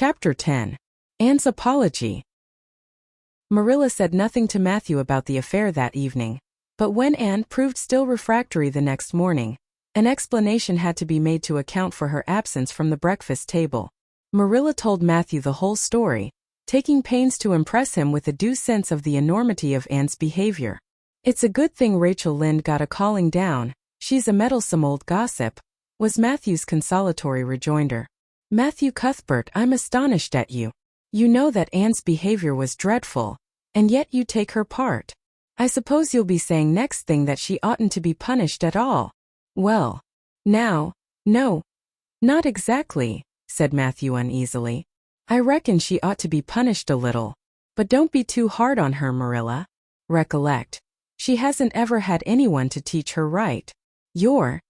Chapter 10. Anne's Apology. Marilla said nothing to Matthew about the affair that evening, but when Anne proved still refractory the next morning, an explanation had to be made to account for her absence from the breakfast table. Marilla told Matthew the whole story, taking pains to impress him with a due sense of the enormity of Anne's behavior. "It's a good thing Rachel Lynde got a calling down, she's a meddlesome old gossip," was Matthew's consolatory rejoinder. "Matthew Cuthbert, I'm astonished at you. You know that Anne's behavior was dreadful, and yet you take her part. I suppose you'll be saying next thing that she oughtn't to be punished at all." "Well, now, no, not exactly," said Matthew uneasily. "I reckon she ought to be punished a little. But don't be too hard on her, Marilla. Recollect, she hasn't ever had anyone to teach her right. You're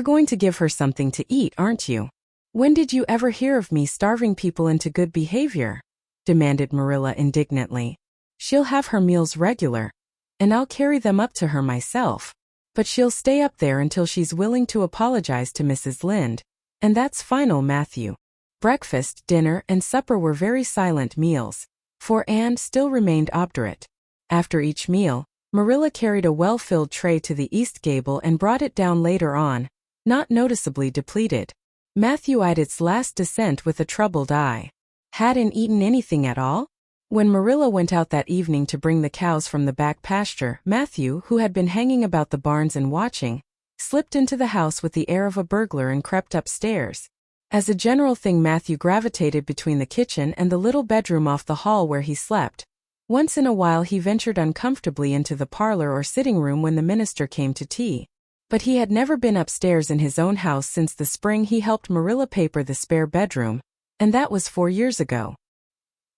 going to give her something to eat, aren't you?" "When did you ever hear of me starving people into good behavior?" demanded Marilla indignantly. "She'll have her meals regular, and I'll carry them up to her myself. But she'll stay up there until she's willing to apologize to Mrs. Lynde, and that's final, Matthew." Breakfast, dinner, and supper were very silent meals, for Anne still remained obdurate. After each meal, Marilla carried a well-filled tray to the east gable and brought it down later on, not noticeably depleted. Matthew eyed its last descent with a troubled eye. Hadn't eaten anything at all? When Marilla went out that evening to bring the cows from the back pasture, Matthew, who had been hanging about the barns and watching, slipped into the house with the air of a burglar and crept upstairs. As a general thing, Matthew gravitated between the kitchen and the little bedroom off the hall where he slept. Once in a while he ventured uncomfortably into the parlor or sitting room when the minister came to tea. But he had never been upstairs in his own house since the spring he helped Marilla paper the spare bedroom, and that was 4 years ago.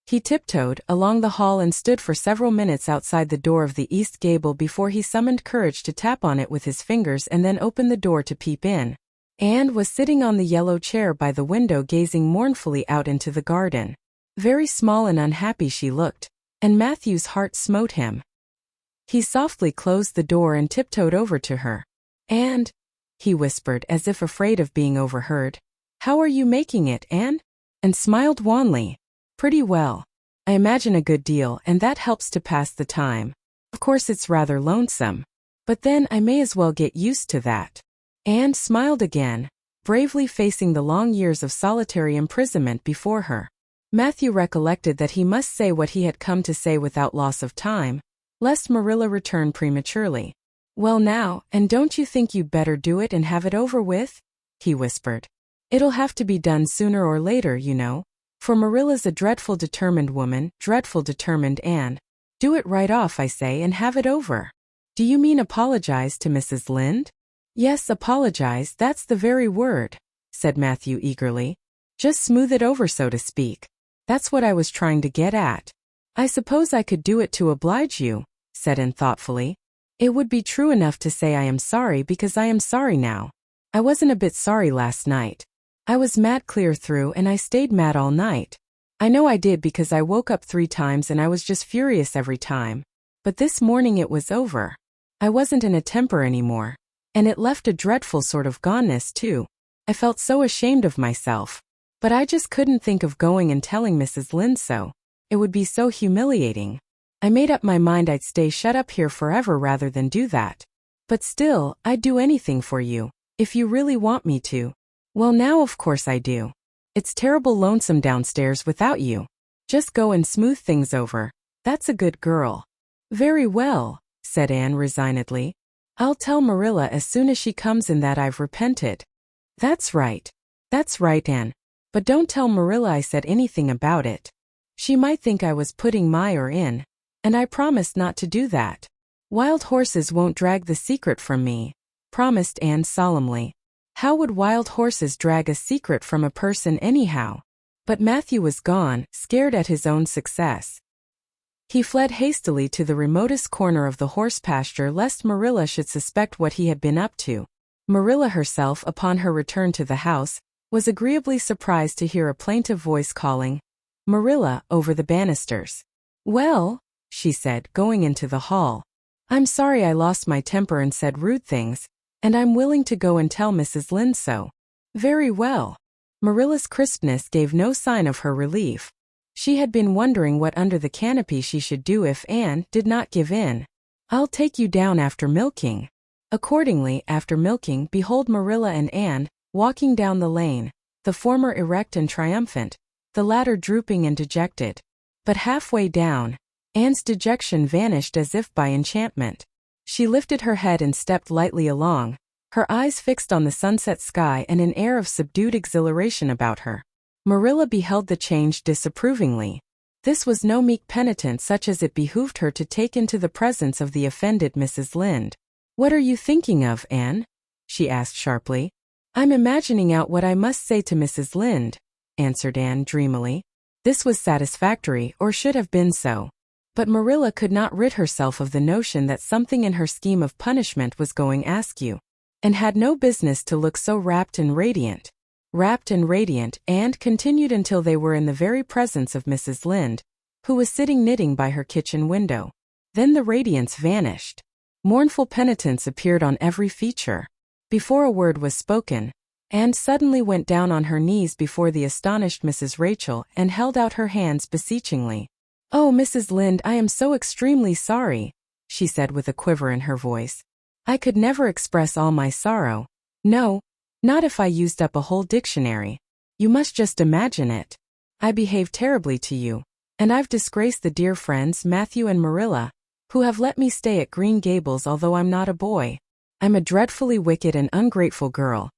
He tiptoed along the hall and stood for several minutes outside the door of the east gable before he summoned courage to tap on it with his fingers and then opened the door to peep in. Anne was sitting on the yellow chair by the window gazing mournfully out into the garden. Very small and unhappy she looked, and Matthew's heart smote him. He softly closed the door and tiptoed over to her. "And," he whispered as if afraid of being overheard, "how are you making it, Anne?" and smiled wanly. "Pretty well. I imagine a good deal, and that helps to pass the time. Of course it's rather lonesome, but then I may as well get used to that." Anne smiled again, bravely facing the long years of solitary imprisonment before her. Matthew recollected that he must say what he had come to say without loss of time, lest Marilla return prematurely. "Well now, and don't you think you'd better do it and have it over with?" he whispered. "It'll have to be done sooner or later, you know, for Marilla's a dreadful determined woman, dreadful determined, Anne. Do it right off, I say, and have it over." "Do you mean apologize to Mrs. Lynde?" "Yes, apologize, that's the very word," said Matthew eagerly. "Just smooth it over, so to speak. That's what I was trying to get at." "I suppose I could do it to oblige you," said Anne thoughtfully. "It would be true enough to say I am sorry because I am sorry now. I wasn't a bit sorry last night. I was mad clear through and I stayed mad all night. I know I did because I woke up 3 times and I was just furious every time. But this morning it was over. I wasn't in a temper anymore. And it left a dreadful sort of goneness too. I felt so ashamed of myself. But I just couldn't think of going and telling Mrs. Lynde so. It would be so humiliating. I made up my mind I'd stay shut up here forever rather than do that. But still, I'd do anything for you, if you really want me to." "Well now of course I do. It's terrible lonesome downstairs without you. Just go and smooth things over. That's a good girl." "Very well," said Anne resignedly. "I'll tell Marilla as soon as she comes in that I've repented." That's right, Anne. But don't tell Marilla I said anything about it. She might think I was putting my oar in. And I promised not to do that. Wild horses won't drag the secret from me," promised Anne solemnly. How would wild horses drag a secret from a person anyhow? But Matthew was gone, scared at his own success. He fled hastily to the remotest corner of the horse pasture lest Marilla should suspect what he had been up to. Marilla herself, upon her return to the house, was agreeably surprised to hear a plaintive voice calling, "Marilla," over the banisters. "Well," she said, going into the hall. "I'm sorry I lost my temper and said rude things, and I'm willing to go and tell Mrs. Lynde so." "Very well. Marilla's crispness gave no sign of her relief. She had been wondering what under the canopy she should do if Anne did not give in. "I'll take you down after milking." Accordingly, after milking, behold Marilla and Anne, walking down the lane, the former erect and triumphant, the latter drooping and dejected. But halfway down, Anne's dejection vanished as if by enchantment. She lifted her head and stepped lightly along, her eyes fixed on the sunset sky and an air of subdued exhilaration about her. Marilla beheld the change disapprovingly. This was no meek penitence such as it behooved her to take into the presence of the offended Mrs. Lynde. "What are you thinking of, Anne?" she asked sharply. "I'm imagining out what I must say to Mrs. Lynde," answered Anne dreamily. This was satisfactory, or should have been so. But Marilla could not rid herself of the notion that something in her scheme of punishment was going askew, and had no business to look so rapt and radiant. And continued until they were in the very presence of Mrs. Lynde, who was sitting knitting by her kitchen window. Then the radiance vanished. Mournful penitence appeared on every feature. Before a word was spoken, Anne suddenly went down on her knees before the astonished Mrs. Rachel and held out her hands beseechingly. "Oh, Mrs. Lynde, I am so extremely sorry," she said with a quiver in her voice. "I could never express all my sorrow. No, not if I used up a whole dictionary. You must just imagine it. I behaved terribly to you, and I've disgraced the dear friends Matthew and Marilla, who have let me stay at Green Gables although I'm not a boy. I'm a dreadfully wicked and ungrateful girl,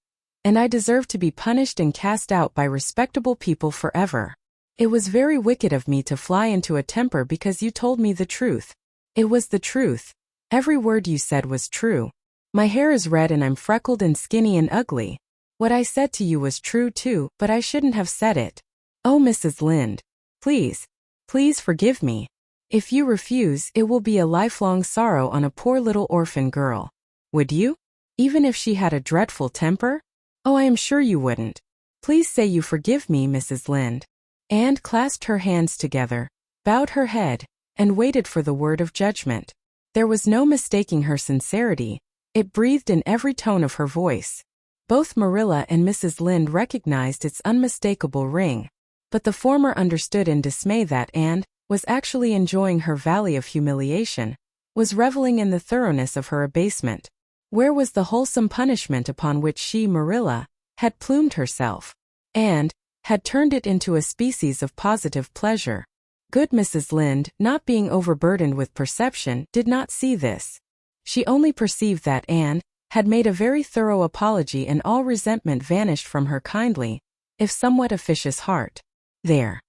and I deserve to be punished and cast out by respectable people forever. It was very wicked of me to fly into a temper because you told me the truth. It was the truth. Every word you said was true. My hair is red and I'm freckled and skinny and ugly. What I said to you was true too, but I shouldn't have said it. Oh, Mrs. Lynde, please, please forgive me. If you refuse, it will be a lifelong sorrow on a poor little orphan girl. Would you? Even if she had a dreadful temper? Oh, I am sure you wouldn't. Please say you forgive me, Mrs. Lynde." Anne clasped her hands together, bowed her head, and waited for the word of judgment. There was no mistaking her sincerity. It breathed in every tone of her voice. Both Marilla and Mrs. Lynde recognized its unmistakable ring, but the former understood in dismay that Anne was actually enjoying her valley of humiliation, was reveling in the thoroughness of her abasement. Where was the wholesome punishment upon which she, Marilla, had plumed herself, and had turned it into a species of positive pleasure? Good Mrs. Lynde, not being overburdened with perception, did not see this. She only perceived that Anne had made a very thorough apology and all resentment vanished from her kindly, if somewhat officious heart. There,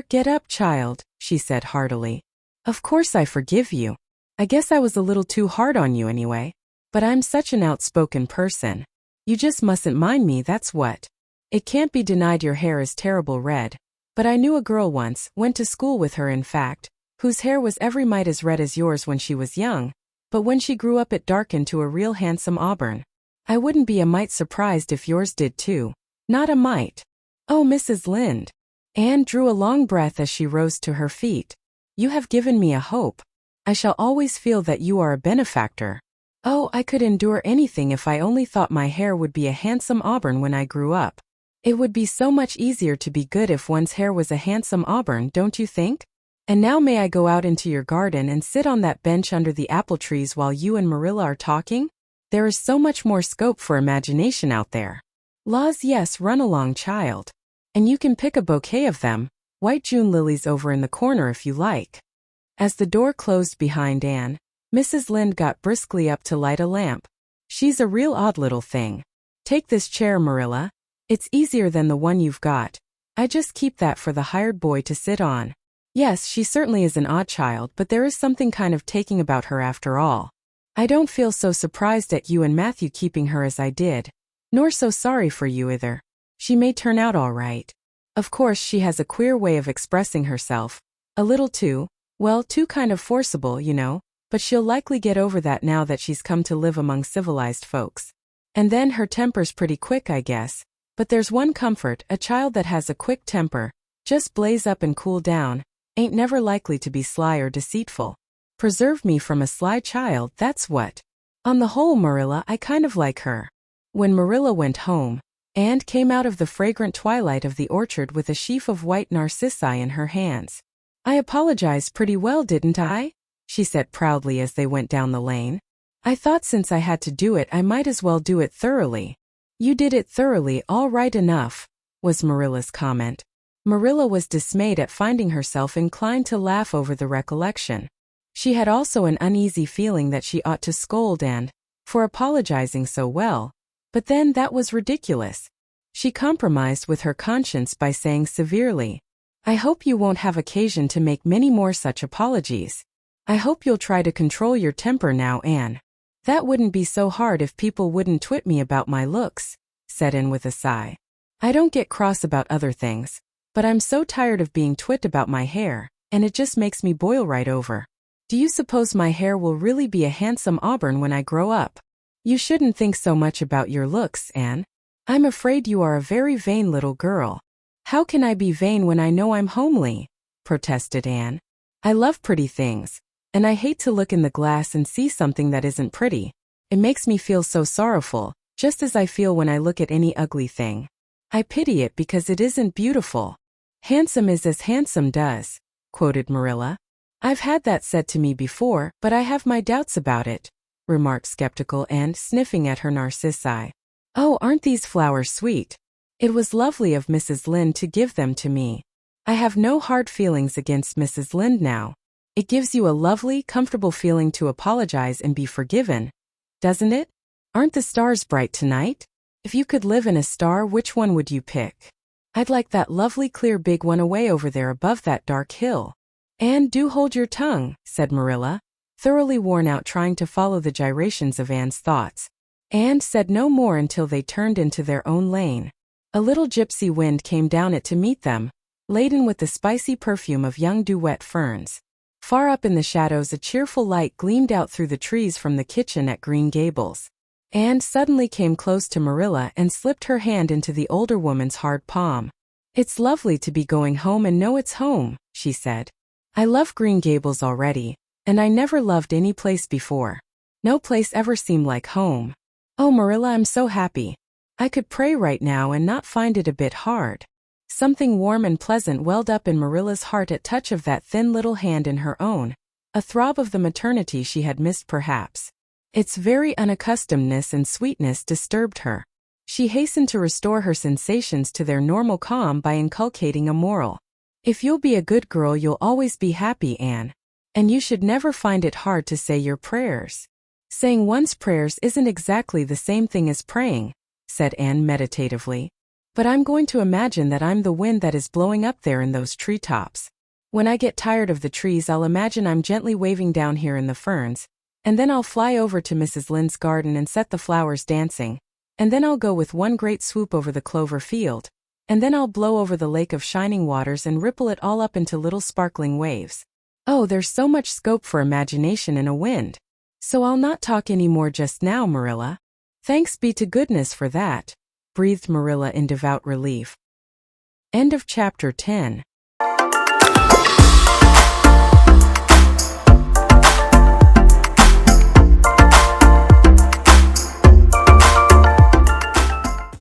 get up, child," she said heartily. "Of course I forgive you. I guess I was a little too hard on you anyway. But I'm such an outspoken person. You just mustn't mind me, that's what. It can't be denied your hair is terrible red. But I knew a girl once, went to school with her in fact, whose hair was every mite as red as yours when she was young, but when she grew up it darkened to a real handsome auburn. I wouldn't be a mite surprised if yours did too. Not a mite." "Oh, Mrs. Lynde." Anne drew a long breath as she rose to her feet. "You have given me a hope. I shall always feel that you are a benefactor. Oh, I could endure anything if I only thought my hair would be a handsome auburn when I grew up. It would be so much easier to be good if one's hair was a handsome auburn, don't you think? And now may I go out into your garden and sit on that bench under the apple trees while you and Marilla are talking? There is so much more scope for imagination out there." "Laws, yes, run along, child. And you can pick a bouquet of them, white June lilies over in the corner if you like." As the door closed behind Anne, Mrs. Lynde got briskly up to light a lamp. "She's a real odd little thing. Take this chair, Marilla. It's easier than the one you've got. I just keep that for the hired boy to sit on. Yes, she certainly is an odd child, but there is something kind of taking about her after all. I don't feel so surprised at you and Matthew keeping her as I did, nor so sorry for you either. She may turn out all right. Of course she has a queer way of expressing herself, a little too, well, too kind of forcible, you know, but she'll likely get over that now that she's come to live among civilized folks. And then her temper's pretty quick, I guess. But there's one comfort, a child that has a quick temper, just blaze up and cool down, ain't never likely to be sly or deceitful. Preserve me from a sly child, that's what. On the whole, Marilla, I kind of like her." When Marilla went home, and came out of the fragrant twilight of the orchard with a sheaf of white narcissi in her hands. "I apologized pretty well, didn't I?" she said proudly as they went down the lane. "I thought since I had to do it I might as well do it thoroughly." "You did it thoroughly all right enough," was Marilla's comment. Marilla was dismayed at finding herself inclined to laugh over the recollection. She had also an uneasy feeling that she ought to scold Anne for apologizing so well, but then that was ridiculous. She compromised with her conscience by saying severely, "I hope you won't have occasion to make many more such apologies. I hope you'll try to control your temper now, Anne." "That wouldn't be so hard if people wouldn't twit me about my looks," said Anne with a sigh. "I don't get cross about other things, but I'm so tired of being twit about my hair, and it just makes me boil right over. Do you suppose my hair will really be a handsome auburn when I grow up?" "You shouldn't think so much about your looks, Anne. I'm afraid you are a very vain little girl." "How can I be vain when I know I'm homely?" protested Anne. "I love pretty things, and I hate to look in the glass and see something that isn't pretty. It makes me feel so sorrowful, just as I feel when I look at any ugly thing. I pity it because it isn't beautiful." "Handsome is as handsome does," quoted Marilla. "I've had that said to me before, but I have my doubts about it," remarked skeptical Anne, sniffing at her narcissi. "Oh, aren't these flowers sweet? It was lovely of Mrs. Lynde to give them to me. I have no hard feelings against Mrs. Lynde now. It gives you a lovely, comfortable feeling to apologize and be forgiven, doesn't it? Aren't the stars bright tonight? If you could live in a star, which one would you pick?" "I'd like that lovely clear big one away over there above that dark hill." "Anne, do hold your tongue," said Marilla, thoroughly worn out trying to follow the gyrations of Anne's thoughts. Anne said no more until they turned into their own lane. A little gypsy wind came down it to meet them, laden with the spicy perfume of young duet ferns. Far up in the shadows a cheerful light gleamed out through the trees from the kitchen at Green Gables. Anne suddenly came close to Marilla and slipped her hand into the older woman's hard palm. "It's lovely to be going home and know it's home," she said. "I love Green Gables already, and I never loved any place before. No place ever seemed like home. Oh, Marilla, I'm so happy. I could pray right now and not find it a bit hard." Something warm and pleasant welled up in Marilla's heart at touch of that thin little hand in her own, a throb of the maternity she had missed perhaps. Its very unaccustomedness and sweetness disturbed her. She hastened to restore her sensations to their normal calm by inculcating a moral. "If you'll be a good girl you'll always be happy, Anne. And you should never find it hard to say your prayers." "Saying one's prayers isn't exactly the same thing as praying," said Anne meditatively. "But I'm going to imagine that I'm the wind that is blowing up there in those treetops. When I get tired of the trees I'll imagine I'm gently waving down here in the ferns, and then I'll fly over to Mrs. Lynde's garden and set the flowers dancing, and then I'll go with one great swoop over the clover field, and then I'll blow over the lake of shining waters and ripple it all up into little sparkling waves. Oh, there's so much scope for imagination in a wind. So I'll not talk any more just now, Marilla." "Thanks be to goodness for that," breathed Marilla in devout relief. End of chapter 10.